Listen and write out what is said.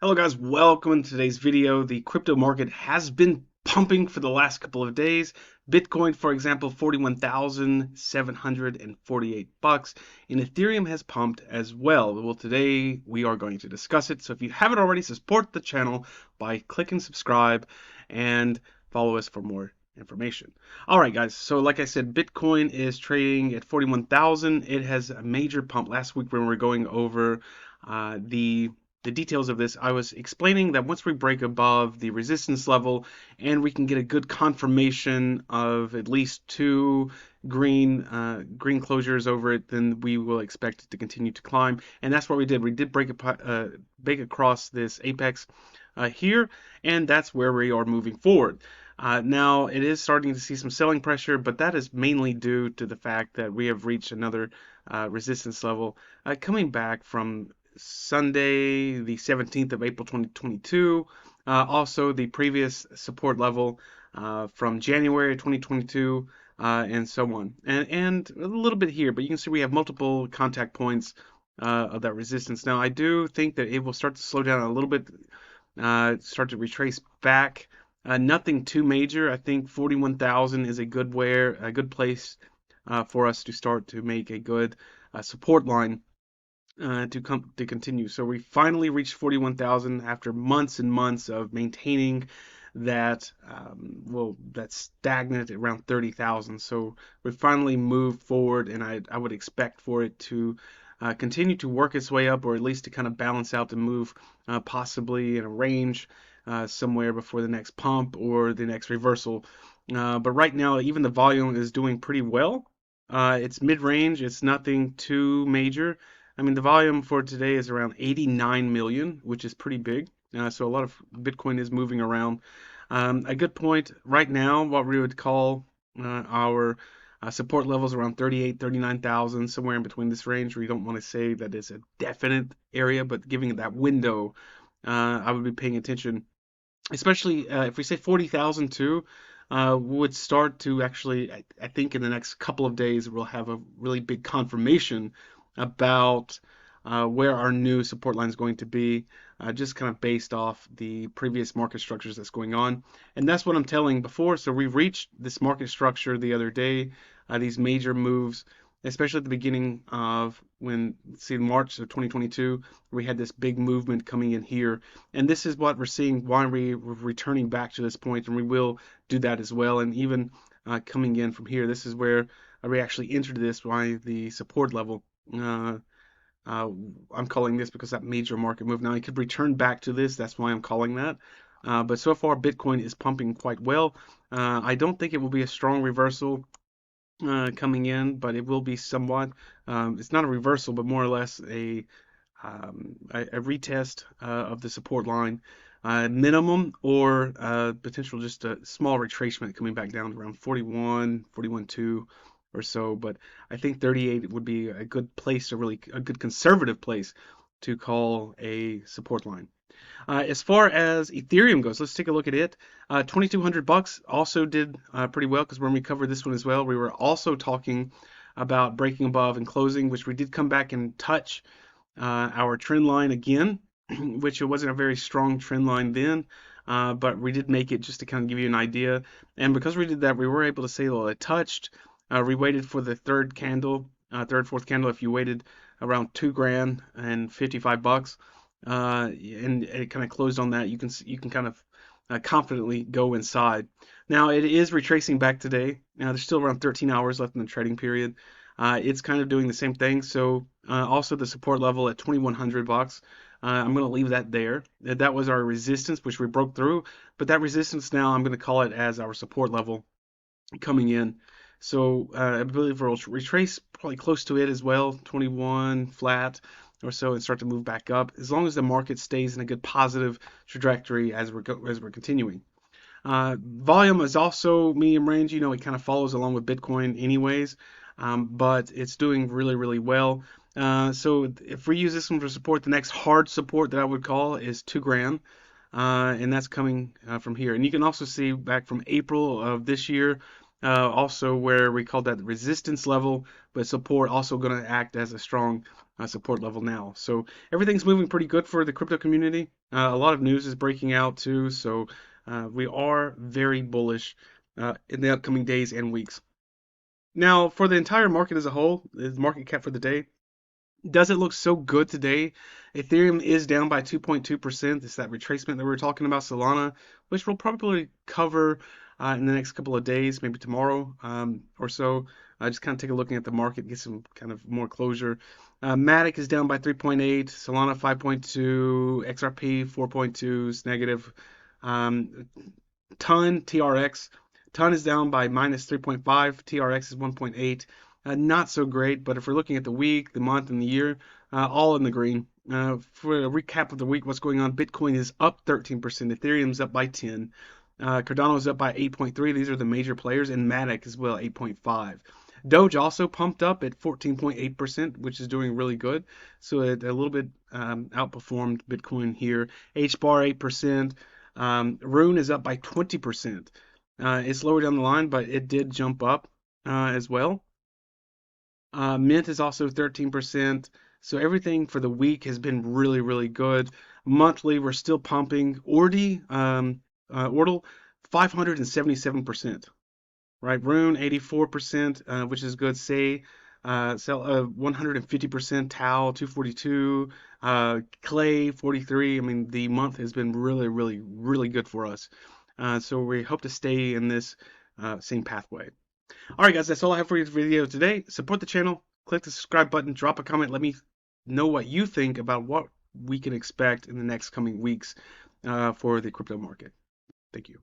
Hello guys, welcome to today's video. The crypto market has been pumping for the last couple of days. Bitcoin, for example, 41,748 bucks, and Ethereum has pumped as well. Well, today we are going to discuss it. So if you haven't already, support the channel by clicking subscribe and follow us for more information. All right, guys. So like I said, Bitcoin is trading at 41,000. It has a major pump. Last week when we were going over the details of this, I was explaining that once we break above the resistance level and we can get a good confirmation of at least two green closures over it, then we will expect it to continue to climb. And that's what we did. We did break across this apex here, and that's where we are moving forward. Now it is starting to see some selling pressure, but that is mainly due to the fact that we have reached another resistance level coming back from Sunday, the 17th of April 2022. Also, the previous support level from January 2022, and so on. And a little bit here, but you can see we have multiple contact points of that resistance. Now, I do think that it will start to slow down a little bit, start to retrace back. Nothing too major. I think 41,000 is a good place for us to start to make a good support line to continue. So we finally reached 41,000 after months and months of maintaining that stagnant at around 30,000. So we finally moved forward, and I would expect for it to continue to work its way up, or at least to kind of balance out the move, possibly in a range somewhere before the next pump or the next reversal. But right now, even the volume is doing pretty well. It's mid-range. It's nothing too major. I mean, the volume for today is around 89 million, which is pretty big. So a lot of Bitcoin is moving around. A good point right now, what we would call our support levels around 38, 39,000, somewhere in between this range. We don't want to say that it's a definite area, but giving it that window, I would be paying attention, especially if we say 40,000 too. Would start to actually, I think in the next couple of days, we'll have a really big confirmation about where our new support line is going to be, just kind of based off the previous market structures that's going on. And that's what I'm telling before. So we reached this market structure the other day, these major moves, especially at the beginning of when, see, March of 2022, we had this big movement coming in here. And this is what we're seeing, why we're returning back to this point, and we will do that as well. And even coming in from here, this is where we actually entered this by the support level. Uh, uh, I'm calling this because that major market move. Now it could return back to this. That's why I'm calling that. But so far, Bitcoin is pumping quite well. I don't think it will be a strong reversal coming in, but it will be somewhat. It's not a reversal, but more or less a retest of the support line, minimum, or potential just a small retracement coming back down to around 41, 41.2 or so. But I think 38 would be a good place to really, a good conservative place to call a support line. As far as Ethereum goes, let's take a look at it. 2,200 bucks also did pretty well, because when we covered this one as well, we were also talking about breaking above and closing, which we did come back and touch our trend line again, which it wasn't a very strong trend line then, but we did make it just to kind of give you an idea. And because we did that, we were able to say, well, it touched. We waited for the fourth candle. If you waited around 2 grand and 55 bucks, and it kind of closed on that, you can kind of confidently go inside. Now it is retracing back today. Now there's still around 13 hours left in the trading period. It's kind of doing the same thing. So also the support level at 2,100 bucks. I'm going to leave that there. That was our resistance, which we broke through. But that resistance now, I'm going to call it as our support level coming in. So I believe we'll retrace probably close to it as well, 21 flat or so, and start to move back up, as long as the market stays in a good positive trajectory as we're continuing. Volume is also medium range. You know, it kind of follows along with Bitcoin anyways, but it's doing really, really well. So if we use this one for support, the next hard support that I would call is 2 grand. And that's coming from here. And you can also see back from April of this year, Also where we call that resistance level, but support also going to act as a strong support level now. So everything's moving pretty good for the crypto community. A lot of news is breaking out too, so we are very bullish in the upcoming days and weeks. Now, for the entire market as a whole, the market cap for the day doesn't look so good today. Ethereum is down by 2.2%. It's that retracement that we were talking about, Solana, which we'll probably cover in the next couple of days, maybe tomorrow or so. Just kind of take a look at the market, get some kind of more closure. Matic is down by 3.8, Solana 5.2, XRP 4.2 is negative. Um, TRX, Ton is down by minus 3.5, TRX is 1.8. Not so great, but if we're looking at the week, the month, and the year, all in the green. For a recap of the week, what's going on? Bitcoin is up 13%, Ethereum's up by 10, Cardano is up by 8.3. These are the major players, and Matic as well, 8.5. Doge also pumped up at 14.8%, which is doing really good. So it a little bit outperformed Bitcoin here. HBAR 8%. Rune is up by 20%. It's lower down the line, but it did jump up as well. Mint is also 13%. So everything for the week has been really, really good. Monthly, we're still pumping. Ordle, 577%. Right? Rune, 84%, which is good. Say, 150%. Tau, 242. Clay, 43. I mean, the month has been really, really, really good for us. So we hope to stay in this same pathway. All right, guys, that's all I have for your video today. Support the channel, click the subscribe button, drop a comment, let me know what you think about what we can expect in the next coming weeks for the crypto market. Thank you.